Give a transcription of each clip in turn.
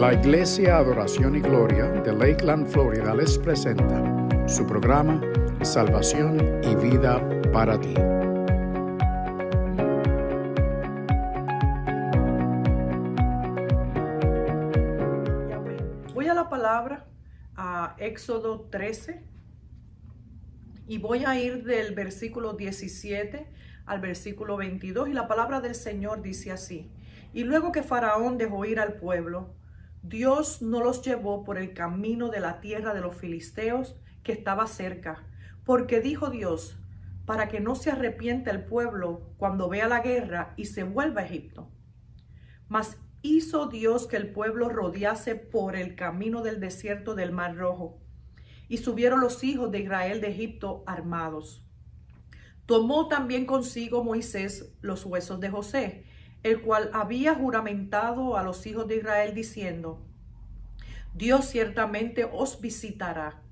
La Iglesia Adoración y Gloria de Lakeland, Florida les presenta su programa Salvación y Vida para ti. Voy a la palabra, a Éxodo 13, y voy a ir del versículo 17 al versículo 22, y la palabra del Señor dice así: y luego que Faraón dejó ir al pueblo, Dios no los llevó por el camino de la tierra de los filisteos que estaba cerca, porque dijo Dios, para que no se arrepienta el pueblo cuando vea la guerra y se vuelva a Egipto. Mas hizo Dios que el pueblo rodease por el camino del desierto del Mar Rojo, y subieron los hijos de Israel de Egipto armados. Tomó también consigo Moisés los huesos de José, el cual había juramentado a los hijos de Israel diciendo: Dios ciertamente os visitará,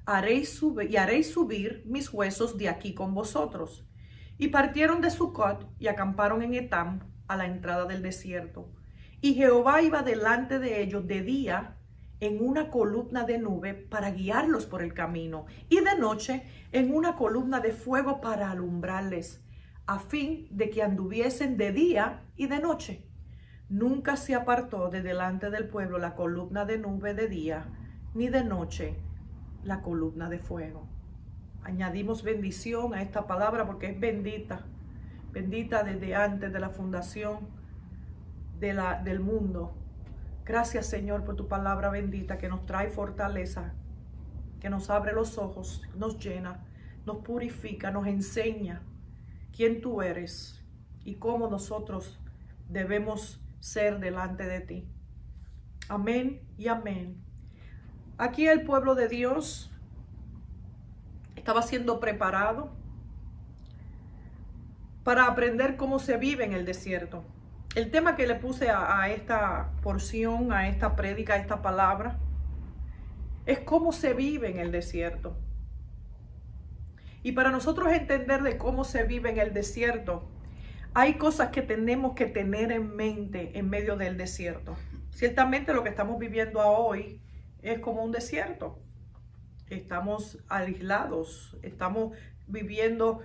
haréis subir mis huesos de aquí con vosotros. Y partieron de Sucot y acamparon en Etam, a la entrada del desierto. Y Jehová iba delante de ellos de día en una columna de nube para guiarlos por el camino, y de noche en una columna de fuego para alumbrarles, a fin de que anduviesen de día y de noche. Nunca se apartó de delante del pueblo la columna de nube de día, ni de noche la columna de fuego. Añadimos bendición a esta palabra porque es bendita, bendita desde antes de la fundación del mundo. Gracias, Señor, por tu palabra bendita que nos trae fortaleza, que nos abre los ojos, nos llena, nos purifica, nos enseña quién tú eres y cómo nosotros debemos ser delante de ti. Amén y amén. Aquí el pueblo de Dios estaba siendo preparado para aprender cómo se vive en el desierto. El tema que le puse a esta porción, a esta prédica, a esta palabra, es cómo se vive en el desierto. Y para nosotros entender de cómo se vive en el desierto, hay cosas que tenemos que tener en mente en medio del desierto. Ciertamente lo que estamos viviendo hoy es como un desierto. Estamos aislados, estamos viviendo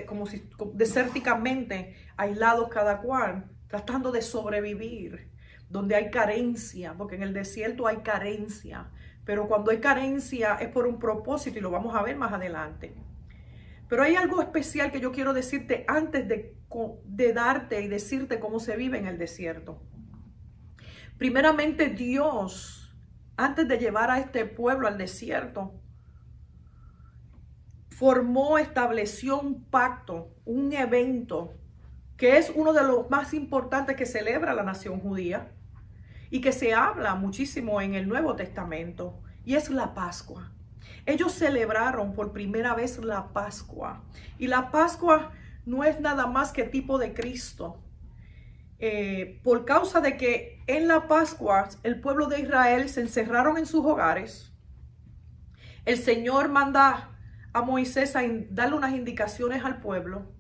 como si desérticamente, aislados cada cual, tratando de sobrevivir, donde hay carencia, porque en el desierto hay carencia, pero cuando hay carencia es por un propósito y lo vamos a ver más adelante. Pero hay algo especial que yo quiero decirte antes de darte y decirte cómo se vive en el desierto. Primeramente, Dios, antes de llevar a este pueblo al desierto, estableció un pacto, un evento, que es uno de los más importantes que celebra la nación judía y que se habla muchísimo en el Nuevo Testamento, y es la Pascua. Ellos celebraron por primera vez la Pascua, y la Pascua no es nada más que tipo de Cristo, por causa de que en la Pascua el pueblo de Israel se encerraron en sus hogares. El Señor manda a Moisés a darle unas indicaciones al pueblo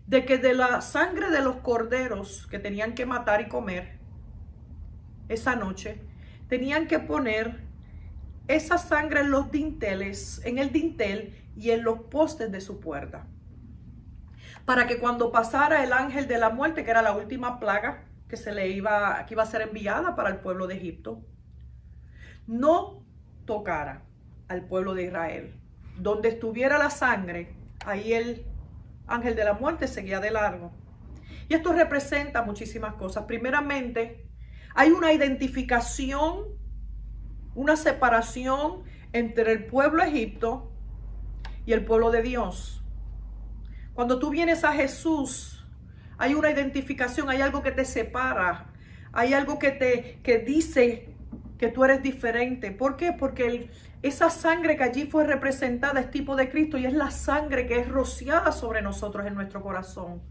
de que de la sangre de los corderos que tenían que matar y comer esa noche, tenían que poner esa sangre en los dinteles, en el dintel y en los postes de su puerta, para que cuando pasara el ángel de la muerte, que era la última plaga que iba a ser enviada para el pueblo de Egipto, no tocara al pueblo de Israel. Donde estuviera la sangre, ahí el ángel de la muerte seguía de largo. Y esto representa muchísimas cosas. Primeramente, hay una identificación, una separación entre el pueblo de Egipto y el pueblo de Dios. Cuando tú vienes a Jesús, hay una identificación, hay algo que te separa, hay algo que dice que tú eres diferente. ¿Por qué? Porque esa sangre que allí fue representada es tipo de Cristo, y es la sangre que es rociada sobre nosotros en nuestro corazón.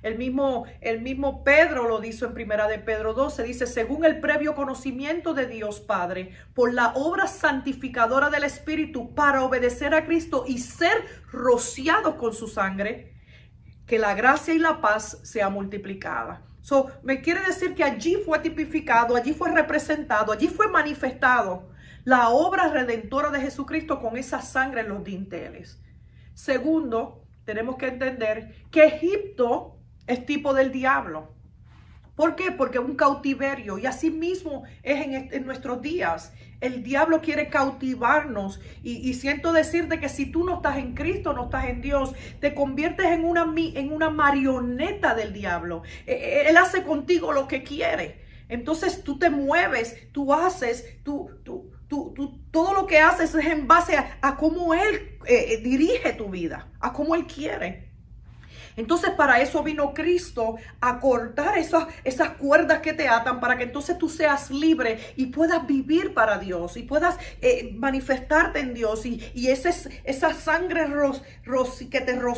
El mismo Pedro lo dice en primera de Pedro 12, dice: según el previo conocimiento de Dios Padre, por la obra santificadora del Espíritu, para obedecer a Cristo y ser rociados con su sangre, que la gracia y la paz sea multiplicada. Me quiere decir que allí fue tipificado, allí fue representado, allí fue manifestado la obra redentora de Jesucristo con esa sangre en los dinteles. Segundo, tenemos que entender que Egipto es tipo del diablo. ¿Por qué? Porque es un cautiverio, y así mismo es en nuestros días. El diablo quiere cautivarnos, y siento decirte que si tú no estás en Cristo, no estás en Dios, te conviertes en una marioneta del diablo. Él hace contigo lo que quiere. Entonces tú te mueves, tú haces, todo lo que haces es en base a cómo Él dirige tu vida, a cómo Él quiere. Entonces para eso vino Cristo, a cortar esas cuerdas que te atan, para que entonces tú seas libre y puedas vivir para Dios y puedas manifestarte en Dios. Y esa sangre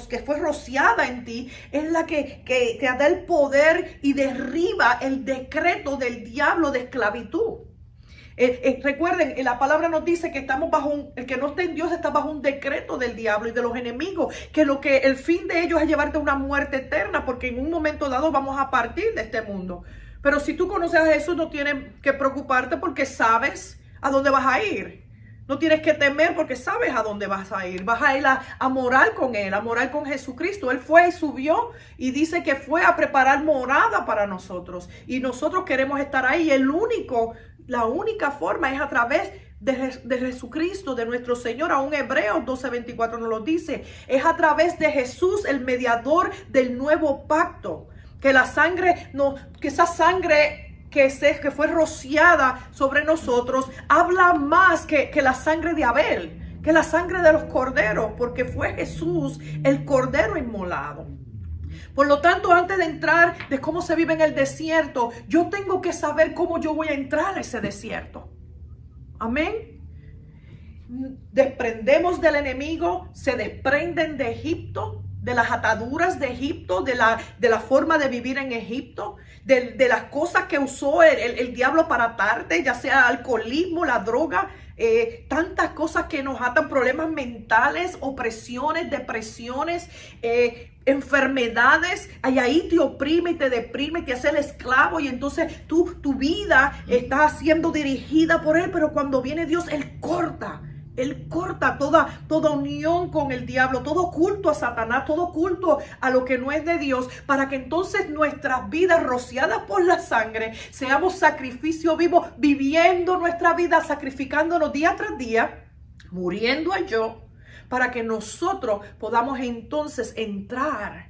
que fue rociada en ti es la que te da el poder y derriba el decreto del diablo de esclavitud. Recuerden, la palabra nos dice que estamos el que no esté en Dios está bajo un decreto del diablo y de los enemigos, que el fin de ellos es llevarte a una muerte eterna, porque en un momento dado vamos a partir de este mundo. Pero si tú conoces a Jesús, no tienes que preocuparte, porque sabes a dónde vas a ir. No tienes que temer, porque sabes a dónde vas a ir. Vas a ir a morar con Él, a morar con Jesucristo. Él fue y subió y dice que fue a preparar morada para nosotros. Y nosotros queremos estar ahí. La única forma es a través de Jesucristo, de nuestro Señor. Aún Hebreos 12:24 nos lo dice. Es a través de Jesús, el mediador del nuevo pacto. Que esa sangre que fue rociada sobre nosotros habla más que la sangre de Abel, que la sangre de los corderos, porque fue Jesús el cordero inmolado. Por lo tanto, antes de entrar de cómo se vive en el desierto, yo tengo que saber cómo yo voy a entrar a ese desierto. Amén. Desprendemos del enemigo, se desprenden de Egipto, de las ataduras de Egipto, de la forma de vivir en Egipto, de las cosas que usó el diablo para atarte, ya sea alcoholismo, la droga, tantas cosas que nos atan, problemas mentales, opresiones, depresiones, enfermedades. Y ahí te oprime y te deprime, te hace el esclavo, y entonces tu vida está siendo dirigida por él. Pero cuando viene Dios, Él corta toda unión con el diablo, todo culto a Satanás, todo culto a lo que no es de Dios, para que entonces nuestras vidas rociadas por la sangre seamos sacrificio vivo, viviendo nuestra vida, sacrificándonos día tras día, muriendo al yo, para que nosotros podamos entonces entrar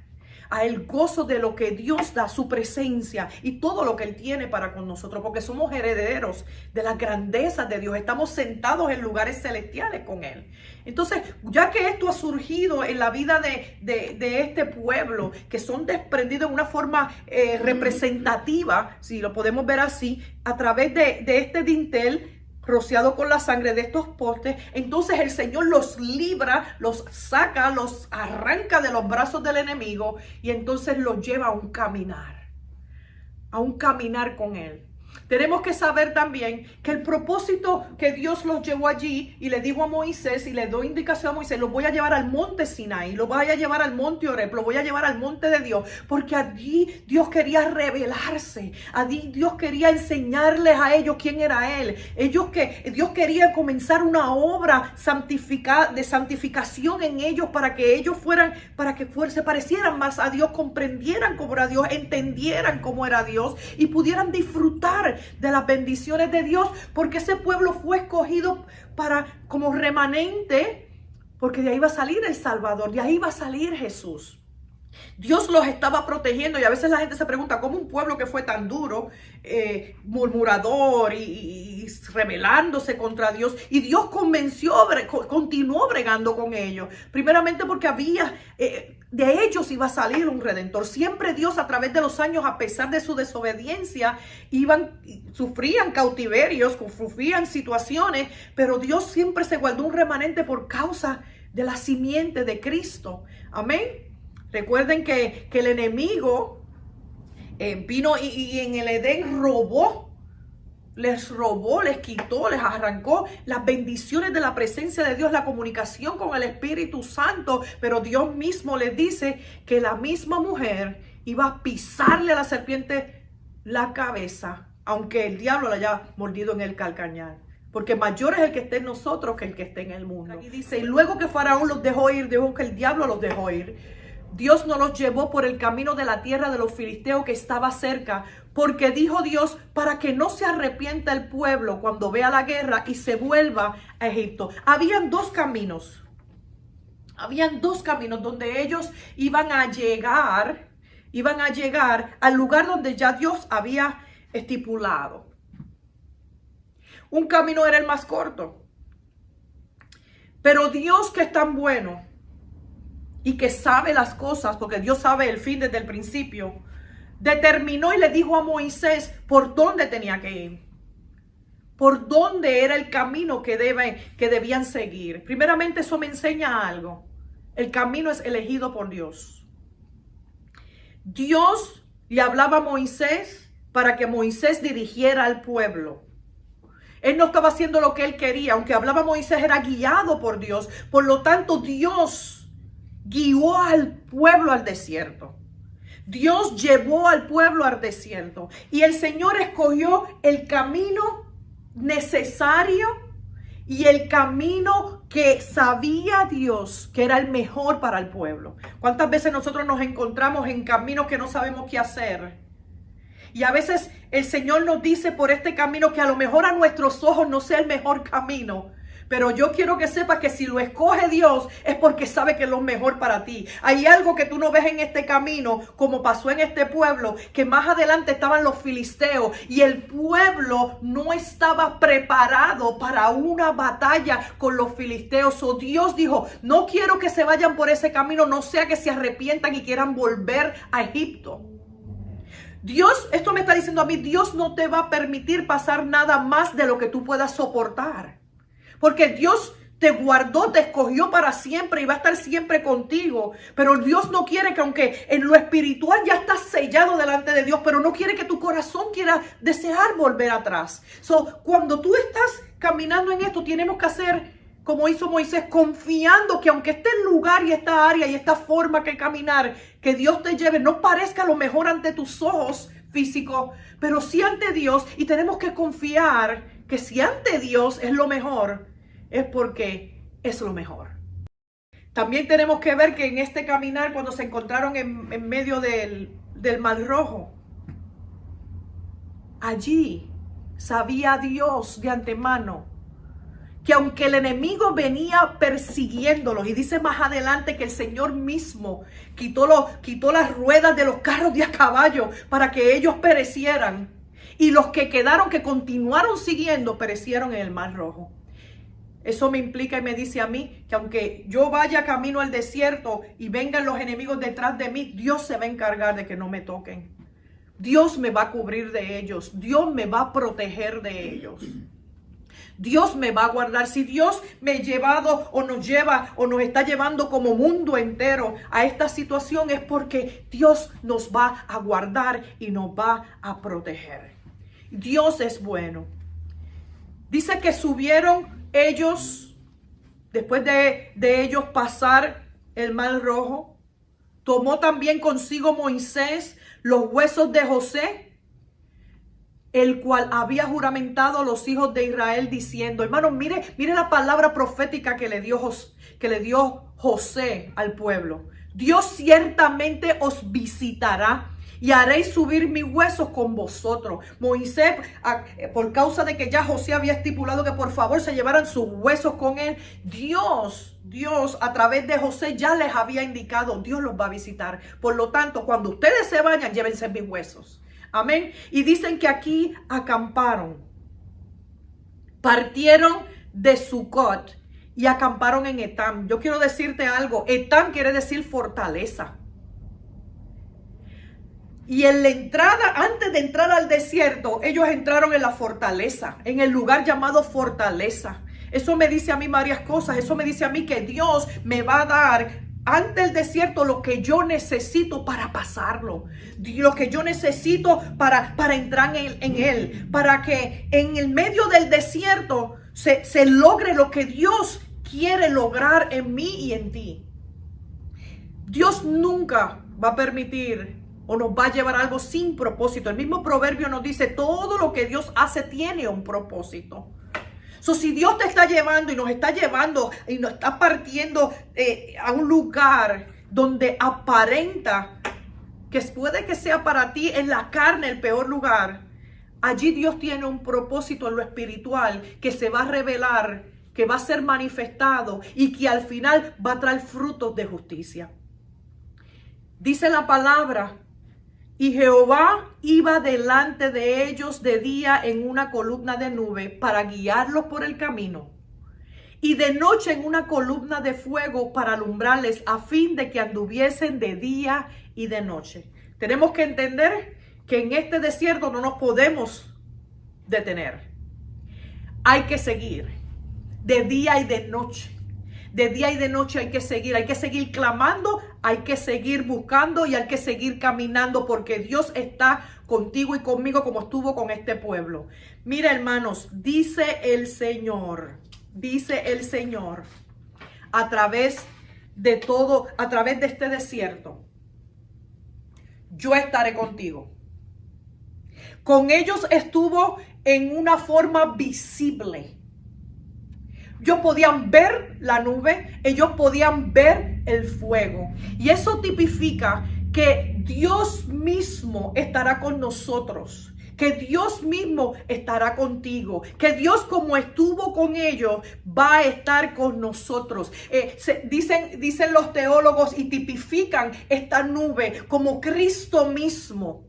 a el gozo de lo que Dios da, su presencia y todo lo que Él tiene para con nosotros, porque somos herederos de las grandezas de Dios. Estamos sentados en lugares celestiales con Él. Entonces, ya que esto ha surgido en la vida de este pueblo, que son desprendidos de una forma representativa, si lo podemos ver así, a través de este dintel rociado con la sangre de estos postes, entonces el Señor los libra, los saca, los arranca de los brazos del enemigo, y entonces los lleva a un caminar con Él. Tenemos que saber también que el propósito que Dios los llevó allí, y le dijo a Moisés, y le dio indicación a Moisés: los voy a llevar al monte Sinaí, los voy a llevar al monte Oreb, los voy a llevar al monte de Dios, porque allí Dios quería revelarse, allí Dios quería enseñarles a ellos quién era Él. Dios quería comenzar una obra de santificación en ellos, para que ellos se parecieran más a Dios, comprendieran cómo era Dios, entendieran cómo era Dios y pudieran disfrutar de las bendiciones de Dios, porque ese pueblo fue escogido como remanente, porque de ahí va a salir el Salvador, de ahí va a salir Jesús. Dios los estaba protegiendo, y a veces la gente se pregunta cómo un pueblo que fue tan duro, murmurador y rebelándose contra Dios, y Dios continuó bregando con ellos, primeramente porque de ellos iba a salir un redentor. Siempre Dios, a través de los años, a pesar de su desobediencia, sufrían cautiverios, sufrían situaciones, pero Dios siempre se guardó un remanente por causa de la simiente de Cristo. Amén. Recuerden que el enemigo vino y en el Edén les quitó, les arrancó las bendiciones de la presencia de Dios, la comunicación con el Espíritu Santo. Pero Dios mismo les dice que la misma mujer iba a pisarle a la serpiente la cabeza, aunque el diablo la haya mordido en el calcañar. Porque mayor es el que esté en nosotros que el que esté en el mundo. Y dice, y luego que Faraón los dejó ir, dijo que el diablo los dejó ir. Dios no los llevó por el camino de la tierra de los filisteos que estaba cerca, porque dijo Dios, para que no se arrepienta el pueblo cuando vea la guerra y se vuelva a Egipto. Habían dos caminos donde ellos iban a llegar al lugar donde ya Dios había estipulado. Un camino era el más corto. Pero Dios, que es tan bueno y que sabe las cosas, porque Dios sabe el fin desde el principio, determinó y le dijo a Moisés por dónde tenía que ir. Por dónde era el camino que debían seguir. Primeramente, eso me enseña algo. El camino es elegido por Dios. Dios le hablaba a Moisés para que Moisés dirigiera al pueblo. Él no estaba haciendo lo que él quería. Aunque hablaba Moisés, era guiado por Dios. Por lo tanto, Dios guió al pueblo al desierto. Dios llevó al pueblo al desierto. Y el Señor escogió el camino necesario y el camino que sabía Dios que era el mejor para el pueblo. ¿Cuántas veces nosotros nos encontramos en caminos que no sabemos qué hacer? Y a veces el Señor nos dice por este camino que a lo mejor a nuestros ojos no sea el mejor camino. Pero yo quiero que sepas que si lo escoge Dios es porque sabe que es lo mejor para ti. Hay algo que tú no ves en este camino, como pasó en este pueblo, que más adelante estaban los filisteos y el pueblo no estaba preparado para una batalla con los filisteos. O Dios dijo, no quiero que se vayan por ese camino, no sea que se arrepientan y quieran volver a Egipto. Dios, esto me está diciendo a mí, Dios no te va a permitir pasar nada más de lo que tú puedas soportar. Porque Dios te guardó, te escogió para siempre y va a estar siempre contigo. Pero Dios no quiere que, aunque en lo espiritual ya estás sellado delante de Dios, pero no quiere que tu corazón quiera desear volver atrás. Cuando tú estás caminando en esto, tenemos que hacer como hizo Moisés, confiando que aunque este lugar y esta área y esta forma que caminar, que Dios te lleve, no parezca lo mejor ante tus ojos físicos, pero sí ante Dios. Y tenemos que confiar que si ante Dios es lo mejor, es porque es lo mejor. También tenemos que ver que en este caminar, cuando se encontraron en medio del Mar Rojo, allí sabía Dios de antemano que aunque el enemigo venía persiguiéndolos, y dice más adelante que el Señor mismo quitó las ruedas de los carros de a caballo para que ellos perecieran, y los que quedaron, que continuaron siguiendo, perecieron en el Mar Rojo. Eso me implica y me dice a mí que aunque yo vaya camino al desierto y vengan los enemigos detrás de mí, Dios se va a encargar de que no me toquen. Dios me va a cubrir de ellos. Dios me va a proteger de ellos. Dios me va a guardar. Si Dios me ha llevado o nos lleva o nos está llevando como mundo entero a esta situación, es porque Dios nos va a guardar y nos va a proteger. Dios es bueno. Dice que subieron ellos, después de ellos pasar el Mar Rojo, tomó también consigo Moisés los huesos de José, el cual había juramentado a los hijos de Israel diciendo, hermanos, mire la palabra profética que le dio José al pueblo. Dios ciertamente os visitará y haréis subir mis huesos con vosotros. Moisés, por causa de que ya José había estipulado que por favor se llevaran sus huesos con él, Dios a través de José ya les había indicado, Dios los va a visitar. Por lo tanto, cuando ustedes se vayan, llévense mis huesos. Amén. Y dicen que aquí acamparon. Partieron de Sucot y acamparon en Etam. Yo quiero decirte algo. Etam quiere decir fortaleza. Y en la entrada, antes de entrar al desierto, ellos entraron en la fortaleza, en el lugar llamado fortaleza. Eso me dice a mí varias cosas. Eso me dice a mí que Dios me va a dar ante el desierto lo que yo necesito para pasarlo, lo que yo necesito para entrar en él, para que en el medio del desierto se logre lo que Dios quiere lograr en mí y en ti. Dios nunca va a permitir o nos va a llevar a algo sin propósito. El mismo proverbio nos dice, todo lo que Dios hace tiene un propósito. Si Dios te está llevando y nos está llevando y nos está partiendo a un lugar donde aparenta que puede que sea para ti en la carne el peor lugar, allí Dios tiene un propósito en lo espiritual que se va a revelar, que va a ser manifestado y que al final va a traer frutos de justicia. Dice la palabra, y Jehová iba delante de ellos de día en una columna de nube para guiarlos por el camino, y de noche en una columna de fuego para alumbrarles, a fin de que anduviesen de día y de noche. Tenemos que entender que en este desierto no nos podemos detener. Hay que seguir de día y de noche. De día y de noche hay que seguir clamando, hay que seguir buscando y hay que seguir caminando, porque Dios está contigo y conmigo como estuvo con este pueblo. Mira, hermanos, dice el Señor, a través de todo, a través de este desierto, yo estaré contigo. Con ellos estuvo en una forma visible. Ellos podían ver la nube, ellos podían ver el fuego. Y eso tipifica que Dios mismo estará con nosotros, que Dios mismo estará contigo, que Dios, como estuvo con ellos, va a estar con nosotros. Dicen los teólogos y tipifican esta nube como Cristo mismo,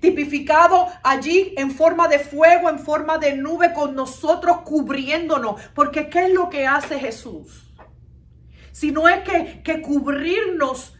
tipificado allí en forma de fuego, en forma de nube, con nosotros cubriéndonos. Porque ¿qué es lo que hace Jesús? Si no es que cubrirnos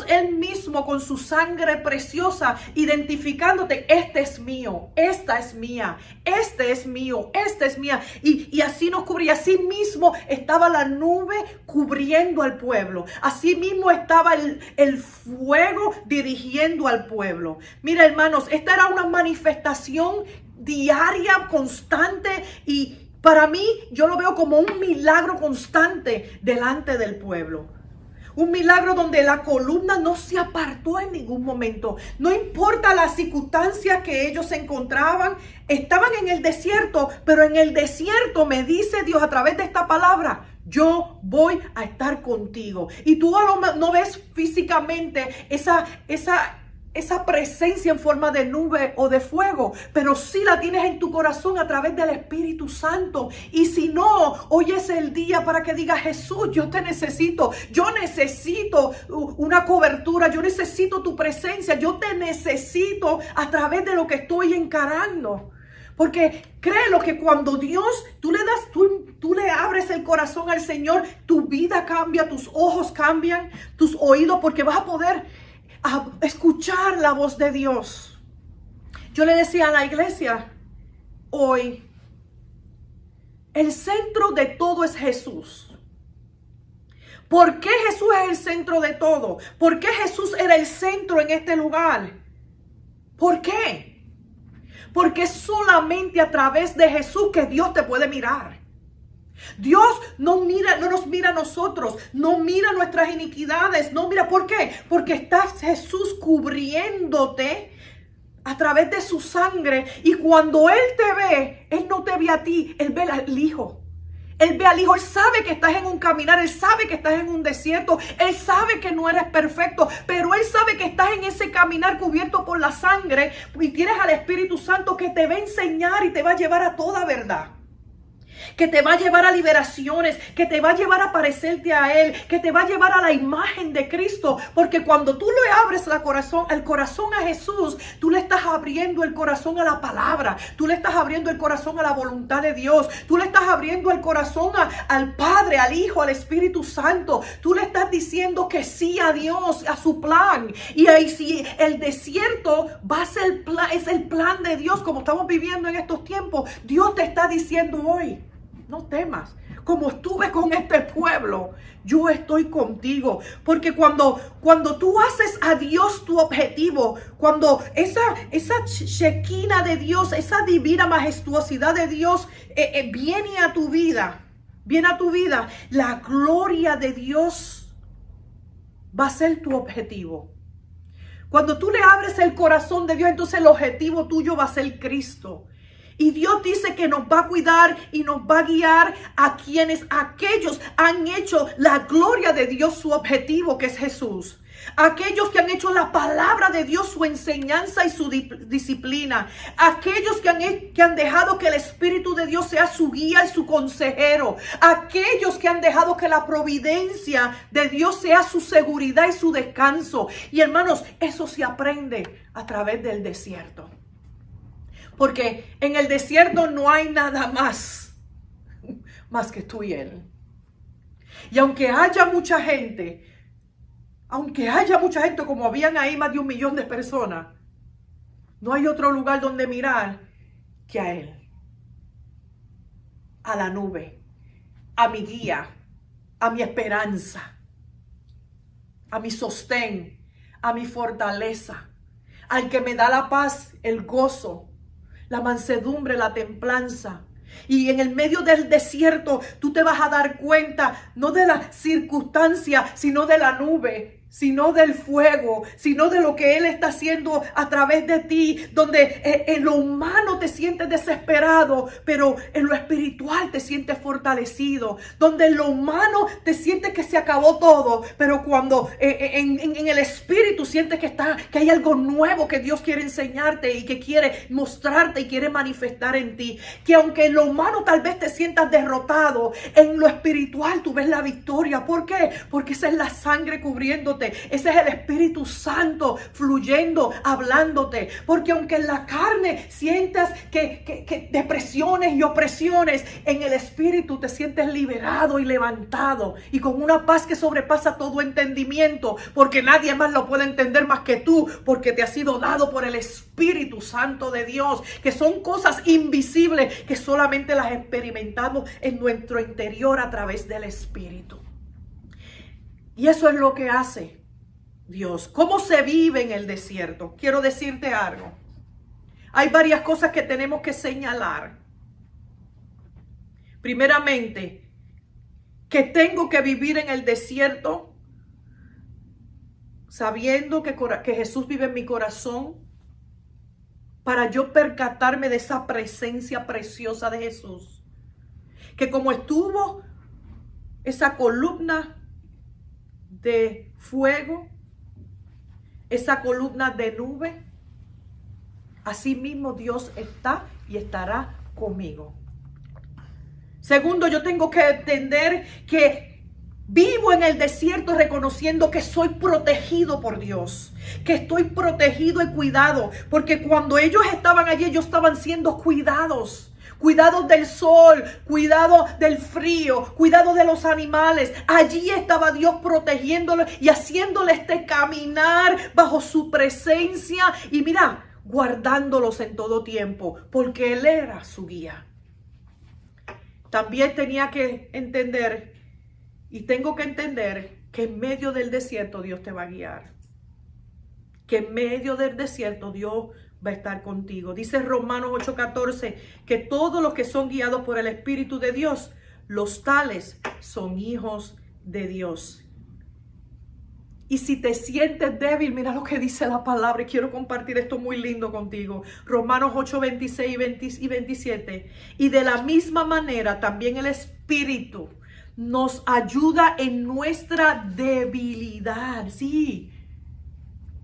Él mismo con su sangre preciosa, identificándote, este es mío, esta es mía, este es mío, esta es mía. Y así nos cubría. Así mismo estaba la nube cubriendo al pueblo. Así mismo estaba el fuego dirigiendo al pueblo. Mira, hermanos, esta era una manifestación diaria, constante, y para mí yo lo veo como un milagro constante delante del pueblo. Un milagro donde la columna no se apartó en ningún momento. No importa las circunstancias que ellos se encontraban. Estaban en el desierto, pero en el desierto me dice Dios a través de esta palabra, yo voy a estar contigo. Y tú no ves físicamente esa presencia en forma de nube o de fuego, pero sí la tienes en tu corazón a través del Espíritu Santo. Y si no, hoy es el día para que digas, Jesús, yo te necesito, yo necesito una cobertura, yo necesito tu presencia, yo te necesito a través de lo que estoy encarando. Porque créelo que cuando Dios, tú le abres el corazón al Señor, tu vida cambia, tus ojos cambian, tus oídos, porque vas a poder a escuchar la voz de Dios. Yo le decía a la iglesia hoy, el centro de todo es Jesús. ¿Por qué Jesús es el centro de todo? ¿Por qué Jesús era el centro en este lugar? ¿Por qué? Porque es solamente a través de Jesús que Dios te puede mirar. Dios no nos mira a nosotros, no mira nuestras iniquidades, no mira. ¿Por qué? Porque está Jesús cubriéndote a través de su sangre, y cuando Él te ve, Él no te ve a ti, Él ve al Hijo. Él ve al Hijo, Él sabe que estás en un caminar, Él sabe que estás en un desierto, Él sabe que no eres perfecto, pero Él sabe que estás en ese caminar cubierto por la sangre, y tienes al Espíritu Santo que te va a enseñar y te va a llevar a toda verdad. Que te va a llevar a liberaciones, que te va a llevar a parecerte a Él, que te va a llevar a la imagen de Cristo. Porque cuando tú le abres el corazón a Jesús, tú le estás abriendo el corazón a la palabra, tú le estás abriendo el corazón a la voluntad de Dios, tú le estás abriendo el corazón al Padre, al Hijo, al Espíritu Santo. Tú le estás diciendo que sí a Dios, a su plan. Y ahí sí, el desierto va a ser es el plan de Dios, como estamos viviendo en estos tiempos. Dios te está diciendo hoy, no temas, como estuve con este pueblo, yo estoy contigo. Porque cuando tú haces a Dios tu objetivo, cuando esa Shekinah de Dios, esa divina majestuosidad de Dios viene a tu vida, la gloria de Dios va a ser tu objetivo. Cuando tú le abres el corazón de Dios, entonces el objetivo tuyo va a ser Cristo. Y Dios dice que nos va a cuidar y nos va a guiar a aquellos han hecho la gloria de Dios su objetivo, que es Jesús. Aquellos que han hecho la palabra de Dios su enseñanza y su disciplina. Aquellos que han dejado que el Espíritu de Dios sea su guía y su consejero. Aquellos que han dejado que la providencia de Dios sea su seguridad y su descanso. Y hermanos, eso se aprende a través del desierto. Porque en el desierto no hay nada más que tú y Él. Y aunque haya mucha gente como habían ahí más de 1 millón de personas, no hay otro lugar donde mirar que a Él. A la nube, a mi guía, a mi esperanza, a mi sostén, a mi fortaleza, al que me da la paz, el gozo, la mansedumbre, la templanza. Y en el medio del desierto tú te vas a dar cuenta no de la circunstancia, sino de la nube, sino del fuego, sino de lo que Él está haciendo a través de ti, donde en lo humano te sientes desesperado, pero en lo espiritual te sientes fortalecido, donde en lo humano te sientes que se acabó todo, pero cuando en el espíritu sientes que hay algo nuevo que Dios quiere enseñarte y que quiere mostrarte y quiere manifestar en ti, que aunque en lo humano tal vez te sientas derrotado, en lo espiritual tú ves la victoria. ¿Por qué? Porque esa es la sangre cubriéndote. Ese es el Espíritu Santo fluyendo, hablándote. Porque aunque en la carne sientas que depresiones y opresiones, en el Espíritu te sientes liberado y levantado. Y con una paz que sobrepasa todo entendimiento. Porque nadie más lo puede entender más que tú. Porque te ha sido dado por el Espíritu Santo de Dios. Que son cosas invisibles que solamente las experimentamos en nuestro interior a través del Espíritu. Y eso es lo que hace Dios. ¿Cómo se vive en el desierto? Quiero decirte algo. Hay varias cosas que tenemos que señalar. Primeramente, que tengo que vivir en el desierto sabiendo que Jesús vive en mi corazón, para yo percatarme de esa presencia preciosa de Jesús. Que como estuvo esa columna de fuego, esa columna de nube, así mismo Dios está y estará conmigo. Segundo, yo tengo que entender que vivo en el desierto reconociendo que soy protegido por Dios, que estoy protegido y cuidado, porque cuando ellos estaban allí, ellos estaban siendo cuidados. Cuidados del sol, cuidado del frío, cuidado de los animales. Allí estaba Dios protegiéndolos y haciéndoles caminar bajo su presencia. Y mira, guardándolos en todo tiempo, porque Él era su guía. También tenía que entender, y tengo que entender, que en medio del desierto Dios te va a guiar. Que en medio del desierto Dios va a estar contigo. Dice Romanos 8:14 que todos los que son guiados por el Espíritu de Dios, los tales son hijos de Dios. Y si te sientes débil, mira lo que dice la palabra, y quiero compartir esto muy lindo contigo. Romanos 8:26 y 27. Y de la misma manera también el Espíritu nos ayuda en nuestra debilidad. Sí,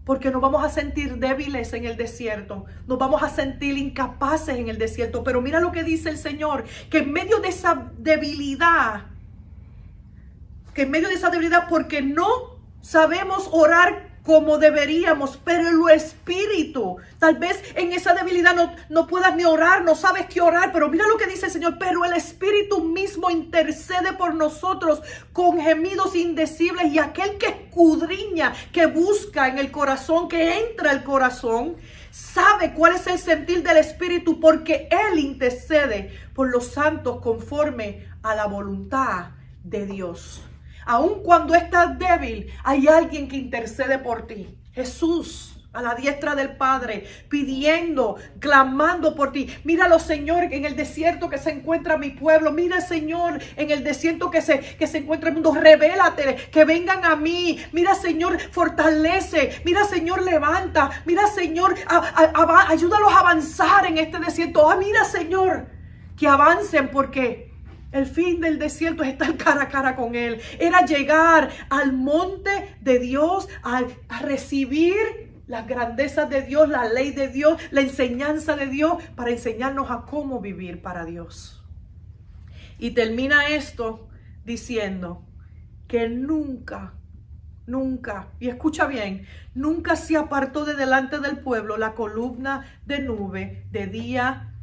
porque nos vamos a sentir débiles en el desierto. Nos vamos a sentir incapaces en el desierto. Pero mira lo que dice el Señor, que en medio de esa debilidad, porque no sabemos orar como deberíamos, pero en lo espíritu, tal vez en esa debilidad no puedas ni orar, no sabes qué orar, pero mira lo que dice el Señor, pero el Espíritu mismo intercede por nosotros con gemidos indecibles, y aquel que escudriña, que busca en el corazón, que entra al corazón, sabe cuál es el sentir del Espíritu, porque Él intercede por los santos conforme a la voluntad de Dios. Aun cuando estás débil, hay alguien que intercede por ti. Jesús. a la diestra del Padre, pidiendo, clamando por ti. Míralo, Señor, en el desierto que se encuentra mi pueblo. Mira, Señor, en el desierto que se encuentra el mundo. Revélate, que vengan a mí. Mira, Señor, fortalece. Mira, Señor, levanta. Mira, Señor, ayúdalos a avanzar en este desierto. Mira, Señor, que avancen, porque el fin del desierto es estar cara a cara con Él. Era llegar al monte de Dios, a recibir las grandezas de Dios, la ley de Dios, la enseñanza de Dios, para enseñarnos a cómo vivir para Dios. Y termina esto diciendo que nunca, y escucha bien, nunca se apartó de delante del pueblo la columna de nube de día,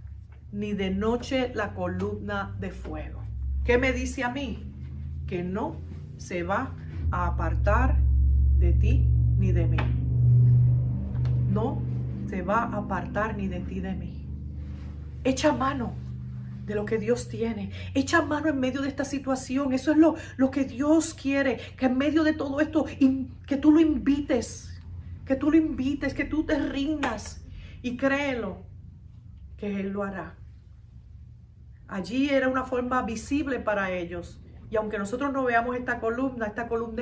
ni de noche la columna de fuego. ¿Qué me dice a mí? Que no se va a apartar de ti ni de mí. No se va a apartar ni de ti de mí. Echa mano de lo que Dios tiene. Echa mano en medio de esta situación. Eso es lo que Dios quiere. Que en medio de todo esto, que tú lo invites. Que tú lo invites, que tú te rindas. Y créelo, que Él lo hará. Allí era una forma visible para ellos. Y aunque nosotros no veamos esta columna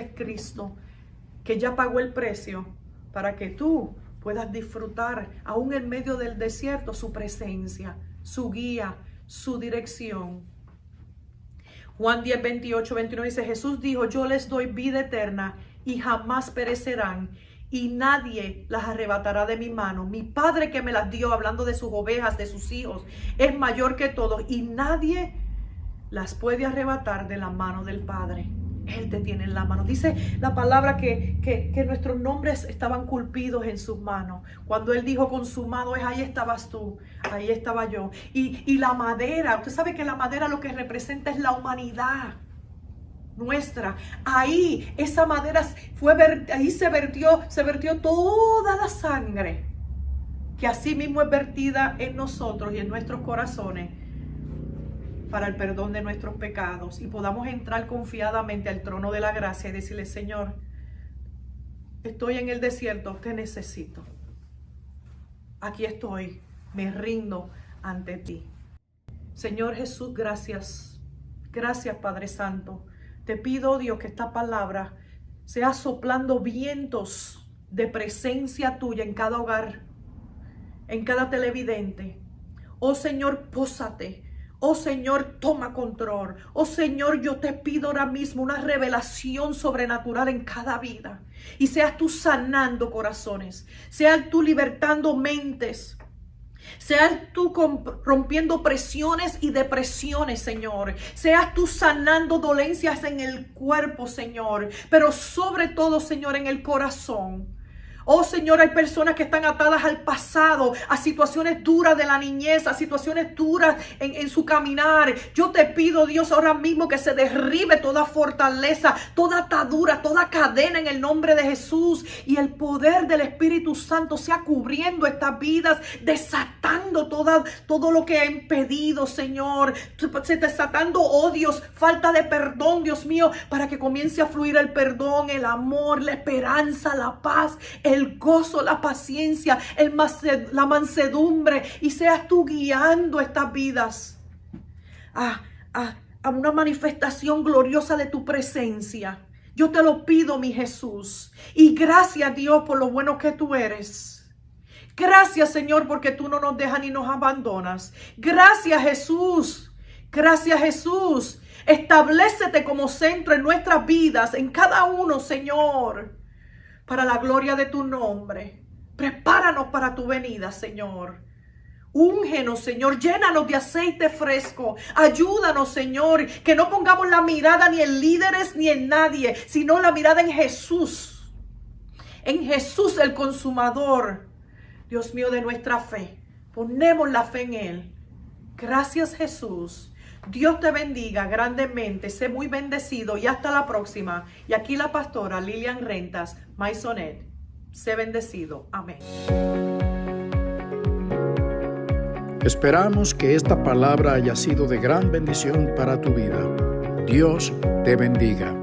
es Cristo, que ya pagó el precio para que tú puedas disfrutar, aún en medio del desierto, su presencia, su guía, su dirección. Juan 10, 28, 29 dice, Jesús dijo, yo les doy vida eterna y jamás perecerán, y nadie las arrebatará de mi mano. Mi Padre que me las dio, hablando de sus ovejas, de sus hijos, es mayor que todos, y nadie las puede arrebatar de la mano del Padre. Él te tiene en la mano. Dice la palabra que nuestros nombres estaban culpidos en sus manos. Cuando Él dijo consumado es, ahí estabas tú, ahí estaba yo. Y la madera, usted sabe que la madera lo que representa es la humanidad nuestra. Ahí esa madera ahí se vertió toda la sangre que así mismo es vertida en nosotros y en nuestros corazones para el perdón de nuestros pecados, y podamos entrar confiadamente al trono de la gracia y decirle, Señor, estoy en el desierto, te necesito. Aquí estoy, me rindo ante ti. Señor Jesús, gracias. Gracias, Padre Santo. Te pido, Dios, que esta palabra sea soplando vientos de presencia tuya en cada hogar, en cada televidente. Oh Señor, pósate. Oh Señor, toma control. Oh Señor, yo te pido ahora mismo una revelación sobrenatural en cada vida. Y seas tú sanando corazones. Seas tú libertando mentes. Seas tú rompiendo presiones y depresiones, Señor. Seas tú sanando dolencias en el cuerpo, Señor. Pero sobre todo, Señor, en el corazón. Oh Señor, hay personas que están atadas al pasado, a situaciones duras de la niñez, a situaciones duras en su caminar. Yo te pido, Dios, ahora mismo que se derribe toda fortaleza, toda atadura, toda cadena en el nombre de Jesús. Y el poder del Espíritu Santo sea cubriendo estas vidas, desatando todo lo que ha impedido, Señor. Desatando odios, falta de perdón, Dios mío, para que comience a fluir el perdón, el amor, la esperanza, la paz, el gozo, la paciencia, la mansedumbre, y seas tú guiando estas vidas a una manifestación gloriosa de tu presencia. Yo te lo pido, mi Jesús, y gracias, Dios, por lo bueno que tú eres. Gracias, Señor, porque tú no nos dejas ni nos abandonas. Gracias, Jesús. Gracias, Jesús. Establécete como centro en nuestras vidas, en cada uno, Señor, para la gloria de tu nombre. Prepáranos para tu venida, Señor. Úngenos, Señor. Llénanos de aceite fresco. Ayúdanos, Señor. Que no pongamos la mirada ni en líderes ni en nadie, sino la mirada en Jesús. En Jesús, el consumador, Dios mío, de nuestra fe. Ponemos la fe en Él. Gracias, Jesús. Dios te bendiga grandemente, sé muy bendecido y hasta la próxima. Y aquí la pastora Lilian Rentas, Maisonet. Sé bendecido. Amén. Esperamos que esta palabra haya sido de gran bendición para tu vida. Dios te bendiga.